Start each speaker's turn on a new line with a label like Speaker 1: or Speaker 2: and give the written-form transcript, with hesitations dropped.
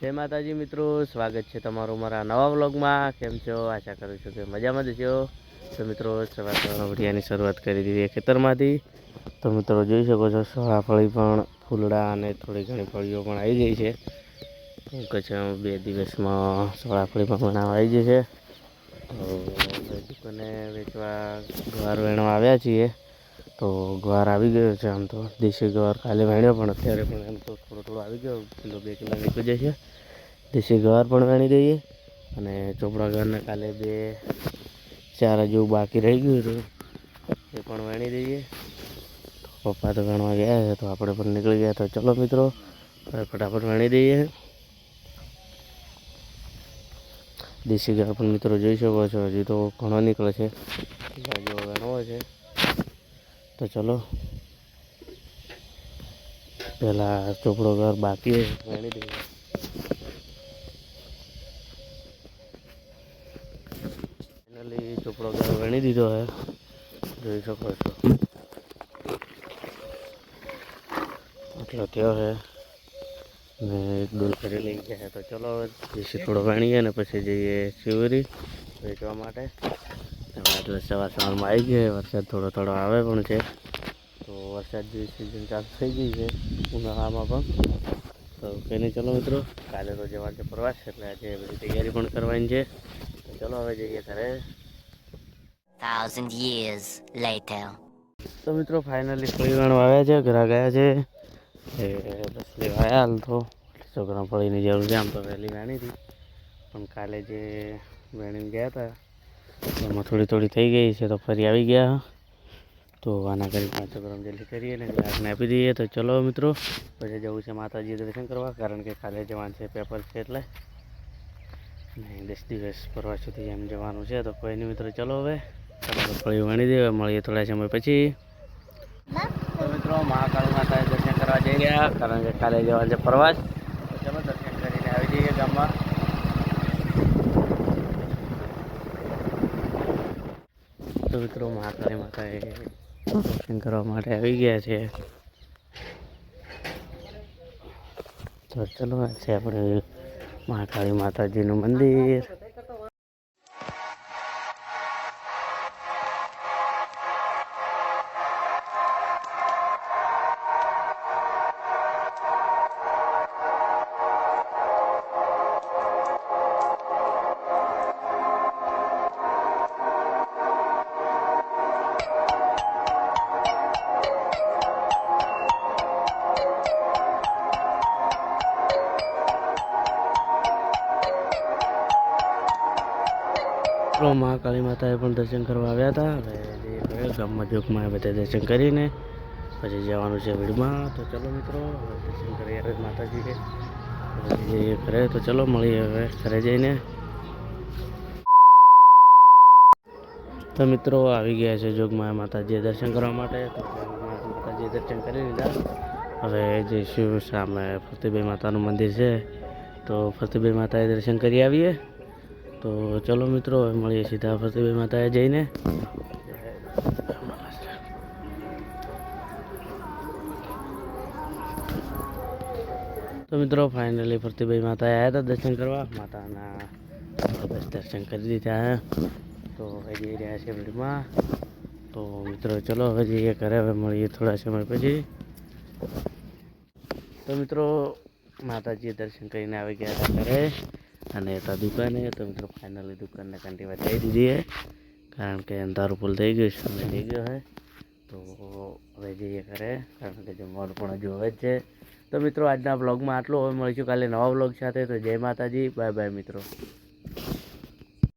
Speaker 1: જય માતાજી મિત્રો, સ્વાગત છે તમારું મારા નવા વ્લોગમાં। કેમ છો? આશા કરું છું કે મજામાં જ છો। તો મિત્રો સવારના વિડીયોની શરૂઆત કરી દીધી ખેતરમાંથી। તો મિત્રો જોઈ શકો છો સોળાફળી પણ ફૂલડા અને થોડી ઘણી ફળીઓ પણ આવી ગઈ છે। કચ્છ 2 દિવસમાં સોળાફળી પણ બનાવવા આવી ગઈ છે। તો દુકાને વેચવા ગુવાર વેણવા આવ્યા છીએ। તો ગુવાર આવી ગયો છે। આમ તો દેશી ગુવાર કાલે વેણ્યો પણ અત્યારે પણ એમ તો થોડો આવી ગયો, કિલો 2 કિલો નીકળી જશે। દેશી ગુવાર પણ વેણી દઈએ અને ચોપડા ગુવારને કાલે 2-4 જેવું બાકી રહી ગયું હતું એ પણ વેણી દઈએ। તો પપ્પા તો વેણવા ગયા છે તો આપણે પણ નીકળી ગયા। તો ચલો મિત્રો ફટાફટ વેણી દઈએ। દેશી ગુવાર પણ મિત્રો જોઈ શકો છો હજી તો ઘણો નીકળે છે, જો વેણવો છે। તો ચલો પહેલાં ચોપડો ગુવાર બાકી વેણી દઈએ। ફાઇનલી ચોપડો ગુવાર વેણી દીધો છે, જોઈ શકો છો એટલો થયો છે ને એક ડોલ કરી લઈ ગયા છે। તો ચલો હવે દેશી થોડો વેણીએ ને પછી જઈએ શિવરી વેચવા માટે। એટલે સવારમાં આવી ગયો, વરસાદ થોડો થોડો આવે પણ છે। તો વરસાદ જેવી સિઝન ચાલુ થઈ ગઈ છે ઉનાળામાં પણ। તો કંઈ નહીં, ચલો મિત્રો કાલે તો જવાનું છે પ્રવાસ, એટલે આજે બધી તૈયારી પણ કરવાની છે। તો ચલો હવે જઈએ ઘરે।
Speaker 2: 1,000 years later.
Speaker 1: તો મિત્રો ફાઇનલી ફળી વેણવા આવ્યા છે, ઘરા ગયા છે એ બસ લેવા આવ્યા હાલ તો। છોકરા ફળીની જરૂર છે, આમ તો વહેલી વેણી હતી પણ કાલે જે વેણીને ગયા હતા એમાં થોડી થઈ ગઈ છે તો ફરી આવી ગયા। તો આના કરી 500 ગ્રામ જેટલી કરીએ ને ગ્રાહકને આપી દઈએ। તો ચલો મિત્રો પછી જવું છે માતાજી દર્શન કરવા, કારણ કે કાલે જવાનું છે પેપર છે એટલે નહીં 10 દિવસ પ્રવાસ સુધી એમ જવાનું છે। તો કોઈ નહીં મિત્રો, ચલો હવે ફળી વણી દે, મળીએ થોડા સમય પછી। તો મિત્રો મહાકાળી માતાએ દર્શન કરવા જઈ રહ્યા, કારણ કે કાલે જવાનું છે પ્રવાસ। તો ચલો દર્શન કરીને આવી જઈએ ગામમાં। તો મિત્રો મહાકાળી માતાએ દર્શન કરવા માટે આવી ગયા છે। તો ચલો આ છે આપણે મહાકાળી માતાજીનું મંદિર। મહાકાળી માતાએ પણ દર્શન કરવા આવ્યા હતા। હવે જે ગામમાં જોગમાં બધા દર્શન કરીને પછી જવાનું છે વીડમાં। તો ચલો મિત્રો હવે દર્શન કરી આવે માતાજી કે જઈએ ઘરે। તો ચલો મળીએ હવે ઘરે જઈને। તો મિત્રો આવી ગયા છે જોગમાં માતાજીએ દર્શન કરવા માટે। તો માતાજીએ દર્શન કરી લીધા। હવે જઈશું સામે ફરતીભાઈ માતાનું મંદિર છે, તો ફરતીભાઈ માતાએ દર્શન કરી આવીએ। તો ચલો મિત્રો હવે મળીએ સીધા ફરતીભાઈ માતાએ જઈને। તો મિત્રો ફાઇનલી ફરતીભાઈ માતાએ આવ્યા હતા દર્શન કરવા, માતાના બસ દર્શન કરી દીધા। તો હવે જઈ રહ્યા છે વીડમાં। તો મિત્રો ચલો હવે જઈએ ઘરે, હવે મળીએ થોડા સમય પછી। તો મિત્રો માતાજીએ દર્શન કરીને આવી ગયા હતા ઘરે અને હતા દુકાને। તો મિત્રો ફાઇનલી દુકાનને કંટી વચાવી દીધી છે, કારણ કે અંધારું ફૂલ થઈ ગયું, સમય થઈ ગયો છે। તો હવે જઈએ ઘરે, કારણ કે જમવાનું પણ હજુ હવે જ છે। તો મિત્રો આજના બ્લોગમાં આટલું, હવે મળીશું કાલે નવા બ્લોગ સાથે। તો જય માતાજી, બાય બાય મિત્રો।